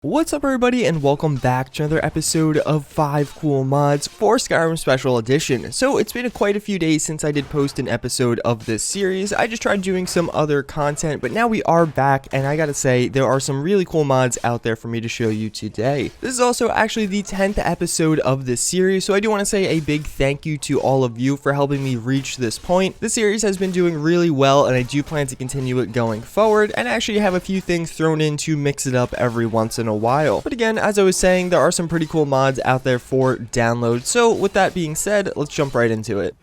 What's up everybody and welcome back to another episode of 5 cool mods for Skyrim Special Edition. So it's been quite a few days since I did post an episode of this series. I just tried doing some other content, but now we are back and I gotta say there are some really cool mods out there for me to show you today. This is also actually the 10th episode of this series, so I do want to say a big thank you to all of you for helping me reach this point. This series has been doing really well and I do plan to continue it going forward, and I actually have a few things thrown in to mix it up every once in a while. But again, as I was saying, there are some pretty cool mods out there for download. So with that being said, let's jump right into it.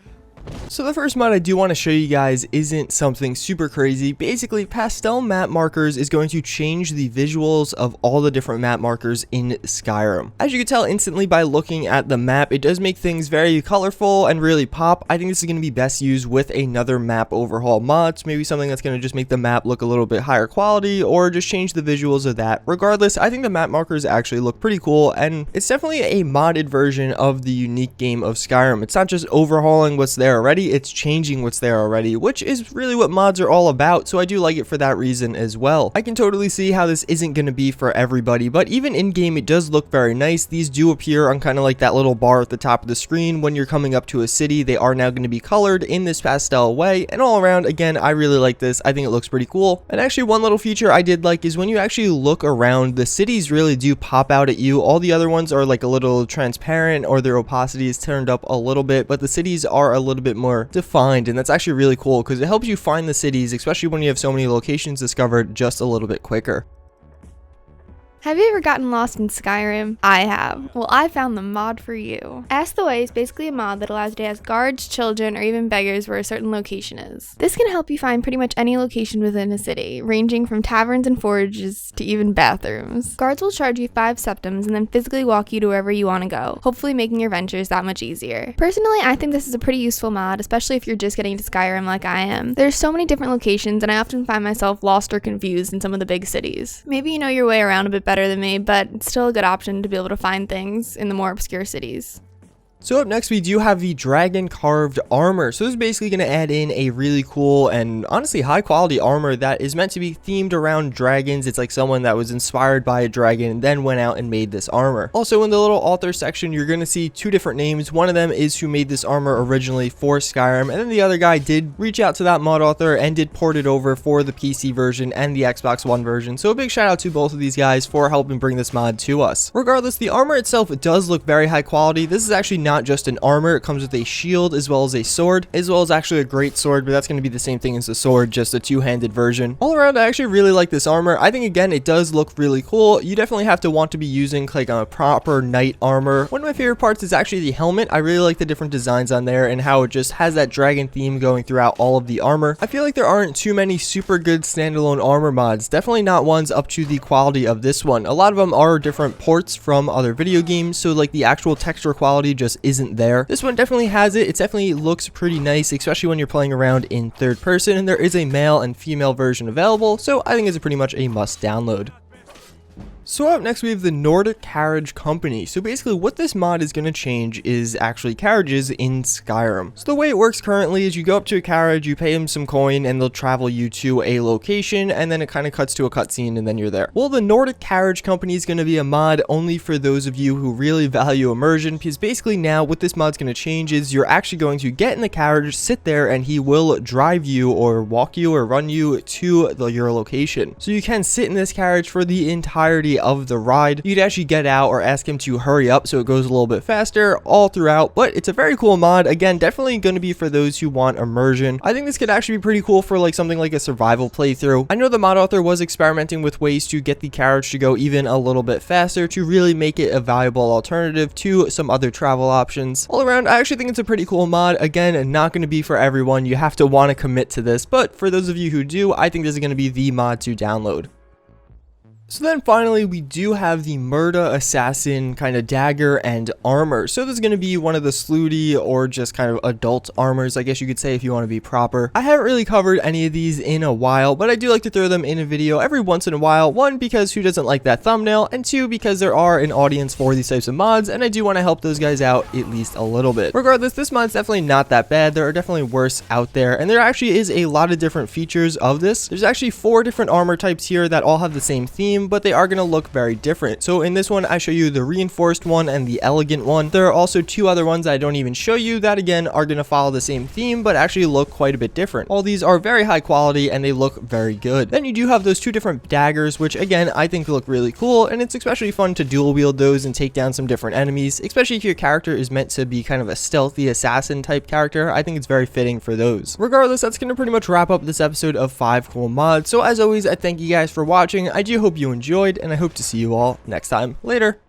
So the first mod I do want to show you guys isn't something super crazy. Basically, Pastel Map Markers is going to change the visuals of all the different map markers in Skyrim. As you can tell instantly by looking at the map, it does make things very colorful and really pop. I think this is going to be best used with another map overhaul mod, so maybe something that's going to just make the map look a little bit higher quality or just change the visuals of that. Regardless, I think the map markers actually look pretty cool, and it's definitely a modded version of the unique game of Skyrim. It's not just overhauling what's there already, it's changing what's there already, which is really what mods are all about, so I do like it for that reason as well. I can totally see how this isn't going to be for everybody, but even in game it does look very nice. These do appear on kind of like that little bar at the top of the screen when you're coming up to a city. They are now going to be colored in this pastel way, and all around, again, I really like this. I think it looks pretty cool. And actually one little feature I did like is when you actually look around, the cities really do pop out at you. All the other ones are like a little transparent or their opacity is turned up a little bit, but the cities are a little bit more defined, and that's actually really cool because it helps you find the cities, especially when you have so many locations discovered, just a little bit quicker. Have you ever gotten lost in Skyrim? I have. Well, I found the mod for you. Ask the Way is basically a mod that allows you to ask guards, children, or even beggars where a certain location is. This can help you find pretty much any location within a city, ranging from taverns and forages to even bathrooms. Guards will charge you 5 septims and then physically walk you to wherever you want to go, hopefully making your ventures that much easier. Personally, I think this is a pretty useful mod, especially if you're just getting to Skyrim like I am. There's so many different locations and I often find myself lost or confused in some of the big cities. Maybe you know your way around a bit better than me, but it's still a good option to be able to find things in the more obscure cities. So up next we do have the dragon carved armor. So this is basically going to add in a really cool and honestly high quality armor that is meant to be themed around dragons. It's like someone that was inspired by a dragon and then went out and made this armor. Also in the little author section you're going to see 2 different names. One of them is who made this armor originally for Skyrim, and then the other guy did reach out to that mod author and did port it over for the PC version and the Xbox One version. So a big shout out to both of these guys for helping bring this mod to us. Regardless, the armor itself does look very high quality. This is actually not just an armor, it comes with a shield as well as a sword, as well as actually a great sword, but that's going to be the same thing as the sword, just a 2-handed version. All around, I actually really like this armor. I think again it does look really cool. You definitely have to want to be using like a proper knight armor. One of my favorite parts is actually the helmet. I really like the different designs on there and how it just has that dragon theme going throughout all of the armor. I feel like there aren't too many super good standalone armor mods, definitely not ones up to the quality of this one. A lot of them are different ports from other video games, so like the actual texture quality just isn't there. This one definitely has it. It definitely looks pretty nice, especially when you're playing around in third person, and there is a male and female version available, so I think it's pretty much a must download. So up next we have the Nordic Carriage company. So basically what this mod is going to change is actually carriages in Skyrim. So the way it works currently is you go up to a carriage, you pay them some coin, and they'll travel you to a location, and then it kind of cuts to a cutscene and then you're there. Well, the Nordic Carriage company is going to be a mod only for those of you who really value immersion, because basically now what this mod's going to change is you're actually going to get in the carriage, sit there, and he will drive you or walk you or run you to your location. So you can sit in this carriage for the entirety of the ride. You'd actually get out or ask him to hurry up so it goes a little bit faster all throughout, but it's a very cool mod. Again, definitely going to be for those who want immersion. I think this could actually be pretty cool for like something like a survival playthrough. I know the mod author was experimenting with ways to get the carriage to go even a little bit faster to really make it a valuable alternative to some other travel options. All around, I actually think it's a pretty cool mod. Again, not going to be for everyone. You have to want to commit to this, but for those of you who do, I think this is going to be the mod to download. So then finally we do have the Merta Assassin kind of dagger and armor. So this is going to be one of the slooty or just kind of adult armors, I guess you could say, if you want to be proper. I haven't really covered any of these in a while, but I do like to throw them in a video every once in a while. One, because who doesn't like that thumbnail, and two, because there are an audience for these types of mods, and I do want to help those guys out at least a little bit. Regardless, this mod's definitely not that bad. There are definitely worse out there, and there actually is a lot of different features of this. There's actually 4 different armor types here that all have the same theme. theme, but they are going to look very different. So in this one, I show you the reinforced one and the elegant one. There are also two other ones I don't even show you that again are going to follow the same theme, but actually look quite a bit different. All these are very high quality and they look very good. Then you do have those two different daggers, which again, I think look really cool, and it's especially fun to dual wield those and take down some different enemies, especially if your character is meant to be kind of a stealthy assassin type character. I think it's very fitting for those. Regardless, that's going to pretty much wrap up this episode of 5 cool mods. So as always, I thank you guys for watching. I do hope you enjoyed, and I hope to see you all next time. Later.